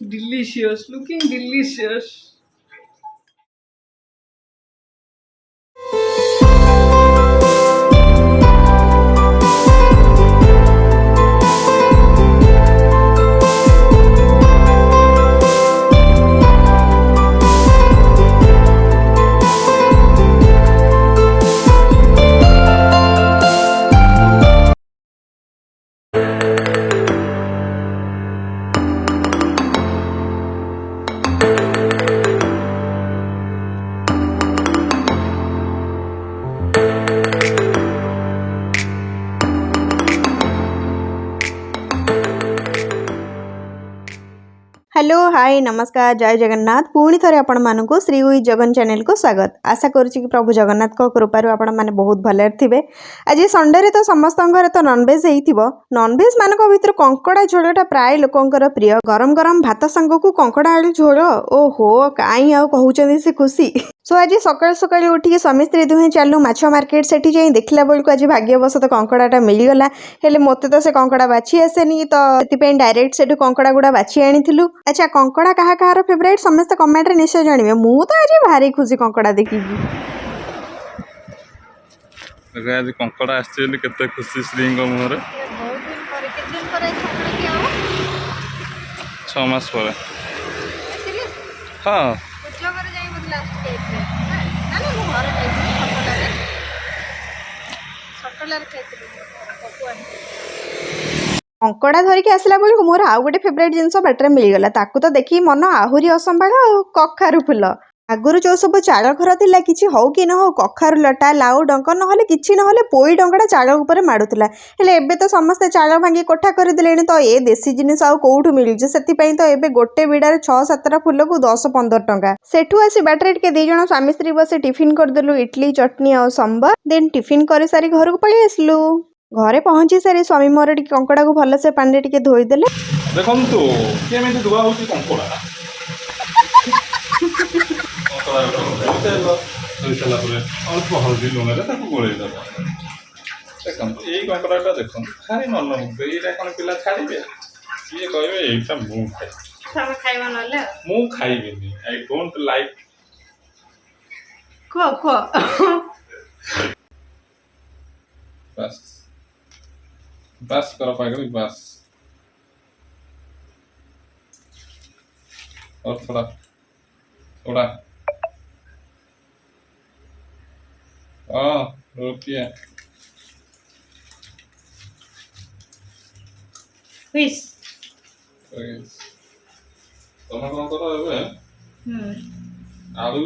Delicious, looking delicious. Hello hi नमस्कार जय जगन्नाथ पुणी थरे आपण मानक श्री उई जगन चैनल को स्वागत आशा करुच्ची कि प्रभु जगन्नाथ को कृपारू आपण माने बहुत भले थे। आज संडे रे तो समस्त घर तो नॉनवेज होइथिबो। नॉनवेज मानक भितर कंकड़ा झोलटा प्राय लोकंकर प्रिय। गरम गरम भात संग को कंकड़ा आलू झोल ओहो काई आ कहउचंदी से खुशी। सो आज सकाल सकाल उठिक स्वामी स्त्री दुहे चालू माछ मार्केट सेठी जाई देखला बेलको आज भाग्यवशत कंकड़ाटा मिलगला। हेले मते तो से कंकड़ा बाछी आसेनी तो सेति डायरेक्ट सेठू कंकड़ा गुड़ा बाछी आनिथिलु। अच्छा कंकड़ा कहा कहार फेवरेट समस्त कमेंट रे निश्चय जानिबे। मु तो आज भारी खुशी कंकड़ा देखि। आज कंकड़ा आसली केते खुशी श्री मुहर बहुत दिन पर कितने दिन पर कंकड़ा किया हो 6 मास पर सीरियस हाँ कुछ जगह जाई मतलब लास्ट टाइप रे ना ना मु घर खाइଥିଲି सटलार खाइଥିଲି पकुआन कंकड़ा धरिकी आसला बेलू मोर आउ गोटे फेवरेट जिनस बाटर मिलगला ताकू तो देखी मन आहुरी असंभाल कखारू फुल आगुरी जो सब चाल घर थिला किछि हौ कि न हौ कखारू लटा लाउ डंक नहले किछि नहले पोई डंकटा चाल ऊपर माडुतला। हेले एबे तो समस्ते चाल भांगी कोठा कर दिलेनी तो ए देसी जिनिस आउ कोउठु मिलुजे सेति पई तो एबे गोटे बिडारे 6-7 फुल को 10-15 टंका। सेठू आसी बाटरे टिके दी जण स्वामी स्त्री बसे टिफिन कर देलु इडली चटनी और सांबर देन टिफिन करे सारी घर को पळी आसलु। घरे पहुंची सारी स्वामी मोर टिके कंकड़ा को भल से पानी टिके धोई देले। देखंतु केमिति दुआ होची कंकड़ा तेल अल्प हल्दी लुण गोल देखो यही कंकड़ा देखो खाली मन मुग्ध ये कौन पिला छाड़े ये कहे यहाँ खाइबा नले मु खाइबेनी आई डोंट लाइक को बस बस करो पागल बस और थोड़ा थोड़ा रोटियां फिश तुम कौन करो आलू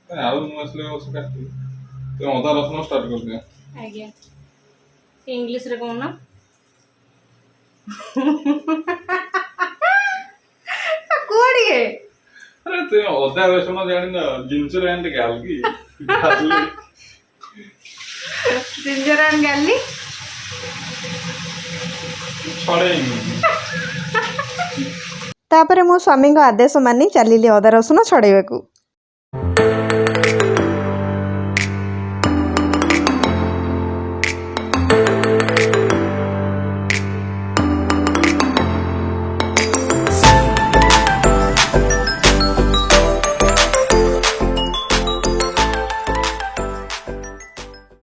आलू मसले काटू तुम अदा रसुन स्टार्ट कर दिया आज्ञा इंग्लिश रे कोन ना कोड़ी है अरे तुम अदा रसुन जानी ना ginger and garlic ginger and garlic छड़े तापरे मो स्वामी आदेश मानी चलिली अदा रसुन छड़ेबाकू।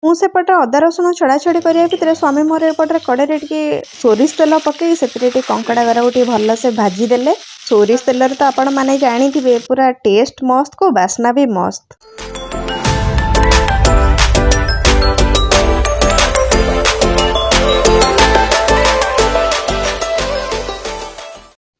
मुझेपटे अदा रसुण छड़ा छड़ी करने भितर स्वामी मोर एपटे कड़े टे सोरिष तेल पकई से कंकड़ा गरा गोटे भल से भाजीदे। सोरिष तेल तो आपण मैंने जानी थे पूरा टेस्ट मस्त को बास्ना भी मस्त।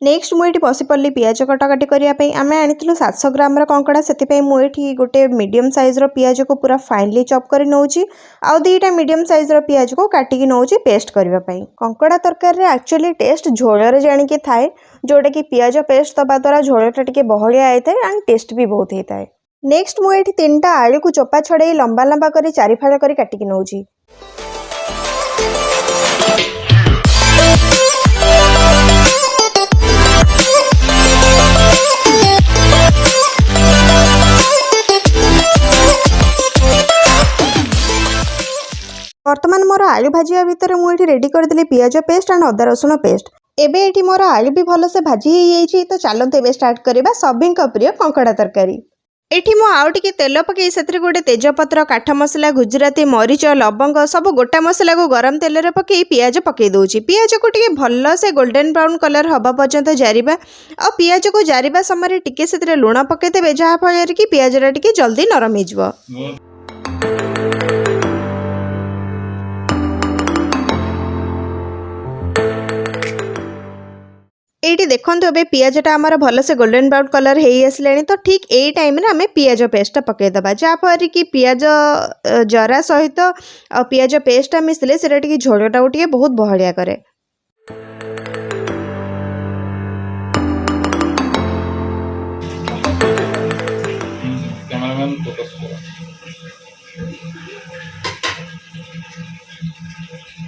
नेक्स्ट मुझे बसी पड़ी पियाज कटाकटी करने आम आनी 700 ग्राम कंकड़ा से मुझे गोटे मीडियम साइज पियाज को पूरा फाइनली चॉप कर नौची आउ 2टा मीडियम साइज पियाज को काटिकी नौची पेस्ट करने। कंकड़ा तरकारी रे एक्चुअली टेस्ट झोल जानिकी थाए जोटा कि पियाज पेस्ट दबा द्वारा झोलटा टिके बहलिया आए एंड टेस्ट भी बहुत होता है। नेक्स्ट मुझे 3टा आलू को चोपा छड़े लंबा लंबा कर 4 फाड़ कर काटिकी नौची। वर्तमान मोर आलू भाजिया भितर मुझे रेडी करदेली पियाज पेस्ट एंड अदा रसुण पेस्ट। ଏବେ ଏଠି ମୋର ଆଳୁ ବି ଭଲସେ ଭାଜି ହେଇଯାଇଛି। ତ ଚାଲନ୍ତୁ ଏବେ ଷ୍ଟାର୍ଟ କରିବା ସଭିଙ୍କ ପ୍ରିୟ କଙ୍କଡ଼ା ତରକାରୀ। ଏଠି ମୁଁ ଆଉ ଟିକେ ତେଲ ପକାଇ ସେଥିରେ ଗୋଟେ ତେଜପତ୍ର, କାଠ ମସଲା, ଗୁଜୁରାତି, ମରିଚ, ଲବଙ୍ଗ ସବୁ ଗୋଟା ମସଲାକୁ ଗରମ ତେଲରେ ପକାଇ ପିଆଜ ପକାଇ ଦେଉଛି। ପିଆଜକୁ ଟିକେ ଭଲସେ ଗୋଲ୍ଡେନ୍ ବ୍ରାଉନ୍ କଲର୍ ହେବା ପର୍ଯ୍ୟନ୍ତ ଜାରିବା। ଆଉ ପିଆଜକୁ ଜାରିବା ସମୟରେ ଟିକେ ସେଥିରେ ଲୁଣ ପକାଇଦେବେ, ଯାହାଫଳରେ କି ପିଆଜଟା ଟିକେ ଜଲ୍ଦି ନରମ ହେଇଯିବ। এইটি দেখন্তু ଏବେ ପିଆଜଟା ଆମର ଭଲସେ ଗୋଲ୍ଡେନ୍ ବ୍ରାଉନ୍ କଲର୍ ହେଇ ଆସିଲାଣି। ତ ଠିକ୍ ଏଇ ଟାଇମ୍ରେ ଆମେ ପିଆଜ ପେଷ୍ଟଟା ପକାଇଦେବା, ଯାହାଫଳରେ କି ପିଆଜ ଜରା ସହିତ ଆଉ ପିଆଜ ପେଷ୍ଟଟା ମିଶିଲେ ସେଇଟା ଟିକେ ଝୋଳଟାକୁ ଟିକେ ବହୁତ ବହଳିଆ କରେ। କ୍ୟାମେରାମ୍ୟାନ୍ ଫୋକସ୍ କର।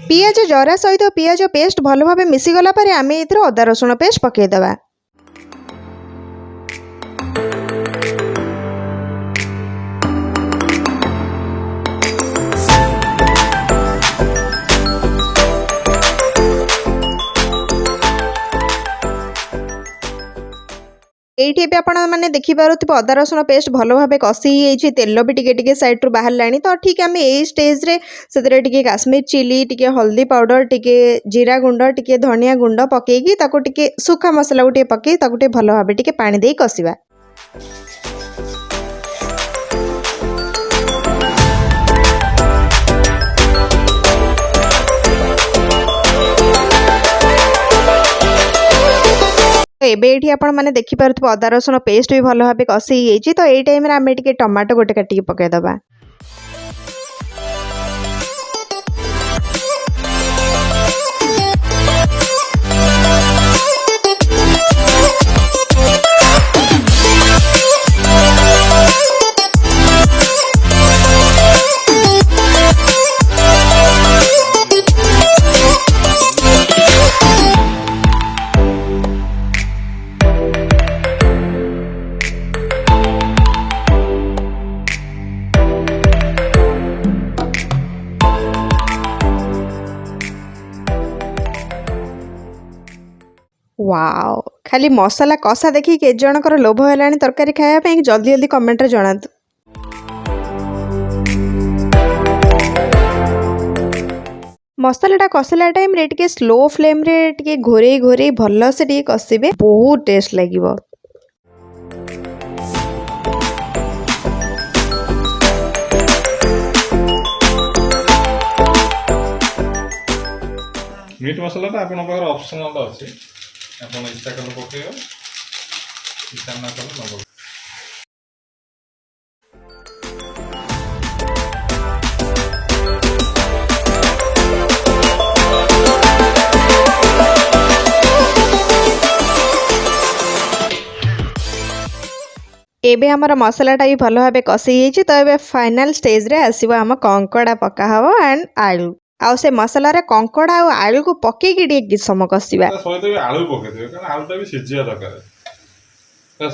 ପିଆଜ ଜରା ସହିତ ପିଆଜ ପେଷ୍ଟ ଭଲ ଭାବେ ମିଶିଗଲା ପରେ ଆମେ ଏଥିରେ ଅଦା ରସୁଣ ପେଷ୍ଟ ପକାଇଦେବା। এইটি ଏବେ ଆପଣମାନେ ଦେଖିପାରୁଥିବେ ଅଦା ରସୁଣ ପେଷ୍ଟ ଭଲ ଭାବେ କଷି ହେଇଯାଇଛି, ତେଲ ବି ଟିକେ ଟିକେ ସାଇଡ଼୍ରୁ ବାହାରିଲାଣି। ତ ଠିକ୍ ଆମେ ଏଇ ଷ୍ଟେଜ୍ରେ ସେଥିରେ ଟିକେ କାଶ୍ମୀର ଚିଲି, ଟିକେ ହଳଦୀ ପାଉଡ଼ର, ଟିକେ ଜିରା ଗୁଣ୍ଡ, ଟିକେ ଧନିଆ ଗୁଣ୍ଡ ପକାଇକି ତାକୁ ଟିକେ ଶୁଖା ମସଲାକୁ ଟିକେ ପକାଇ ତାକୁ ଟିକେ ଭଲ ଭାବେ ଟିକେ ପାଣି ଦେଇ କଷିବା। ଏବେ ଏଠି ଆପଣମାନେ ଦେଖିପାରୁଥିବେ ଅଦା ରସୁଣ ପେଷ୍ଟ ବି ଭଲ ଭାବେ କଷି ହେଇଯାଇଛି। ତ ଏଇ ଟାଇମ୍ରେ ଆମେ ଟିକେ ଟମାଟୋ ଗୋଟେ କାଟିକି ପକାଇଦେବା। ୱାଓ, ଖାଲି ମସଲା କଷା ଦେଖିକି କେତେ ଜଣଙ୍କର ଲୋଭ ହେଲାଣି ତରକାରୀ ଖାଇବା ପାଇଁ? ଜଲ୍ଦି ଜଲ୍ଦି କମେଣ୍ଟରେ ଜଣାନ୍ତୁ। ମସଲାଟା କଷିଲା ଟାଇମ୍ରେ ଟିକେ ସ୍ଲୋ ଫ୍ଲେମ୍ରେ ଟିକେ ଘୋରେଇ ଘୋରେଇ ଭଲସେ ଟିକେ କଷିବେ, ବହୁତ ଟେଷ୍ଟ ଲାଗିବ। ମିଟ୍ ମସଲାଟା ଆପଣଙ୍କ ପାଖରେ ଅପସନାଲ୍ ଅଛି, ଆପଣ ଇଚ୍ଛା କଲେ ପକାଇବେ, ଇଚ୍ଛା ନ କଲେ ନ ପକାଇବେ। ଏବେ ଆମର ମସଲାଟା ବି ଭଲ ଭାବେ କଷି ହେଇଯାଇଛି। ତ ଏବେ ଫାଇନାଲ୍ ଷ୍ଟେଜ୍ରେ ଆସିବ ଆମ କଙ୍କଡ଼ା ପକା ହେବ ଆଣ୍ଡ ଆଳୁ। ଆଉ ସେ ମସଲାରେ କଙ୍କଡ଼ା ଆଉ ଆଳୁକୁ ପକେଇକି ଟିକେ କିଛି ସମୟ କଷିବା। ତା ସହିତ ବି ଆଳୁ ପକାଇଦେବେ, କାରଣ ଆଳୁଟା ବି ସିଝିବା ଦରକାର।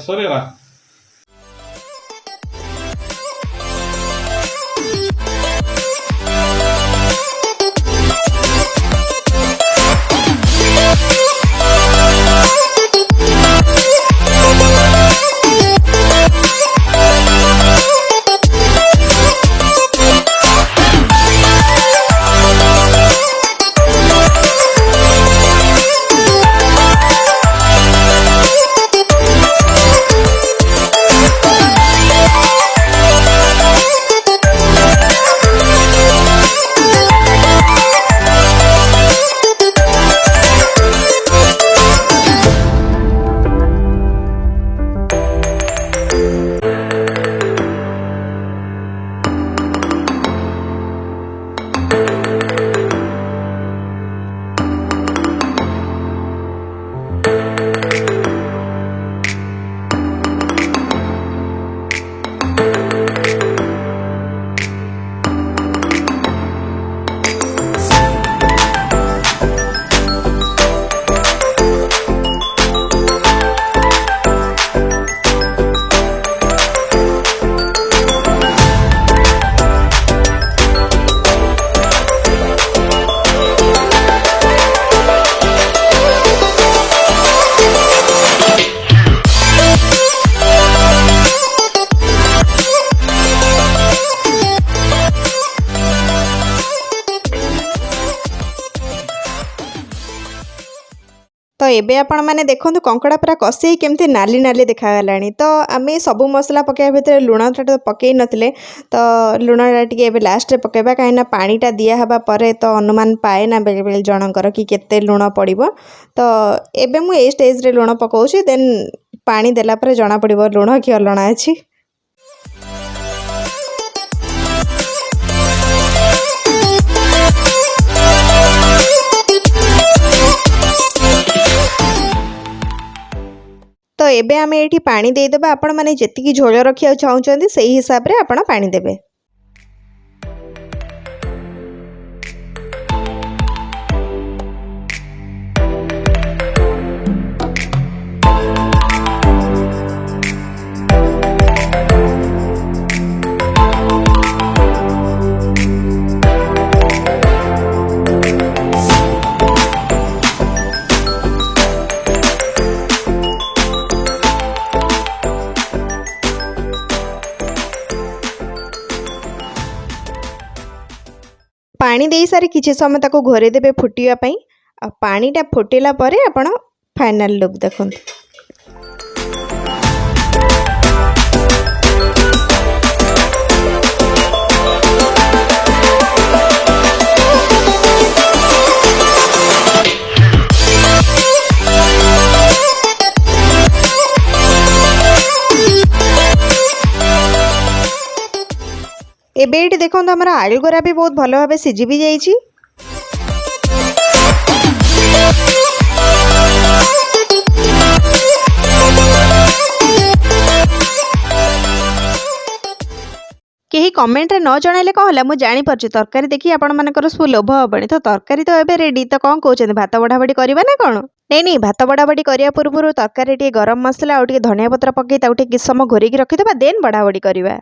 ସରିଗଲା। एबे आपण माने देखंतु कंकड़ा पूरा कषे केमती नाली नाली देखागलानी। तो आमे सबु मसला पकाइबा भितर लुणटा तो पकई नथिले, तो लुणटा टिके एबे लास्ट रे पकाइबा काहेना पानीटा दिया हबा परे तो अनुमान पाए ना बेले बेले जनकर कि केते लुण पड़िबो। तो एबे मु ए स्टेज रे लुण पकाउछि, देन पानी देला परे जना पड़िबो लुण कि अलणा अछि। तो एबे आमे एठी पानी देदेबा। आपण माने जेतिकी झोल रखिया चाहुचंदी सेही हिसाब रे आपण पानी देबे। पानी दे सारी किछि समय ताको घोरे देबे फुटिया पई। आ पानीटा फुटिला परे आपण फाइनल लुक देखंतु। एबे एठी देखंतु हमर आलू गोरा भी बहुत भलो भाबे सिझी भी जाईछि। केही कमेंट रे न जणाइले कौन होला मु जानि परछि। तरकारी देखि आपण मानकर सब लोभ हबणी। तो तरकारी तो एबे रेडी। तो कौन कहउछन भात बढाबडी करबा ना कोन? नहीं भात बढाबडी करिया पूर्व तरकारी टे गरम मसला और टे धनिया पत्र पकई ताउ टे किछ समय घोरी की रखि देबा, देन बढाबडी करबा।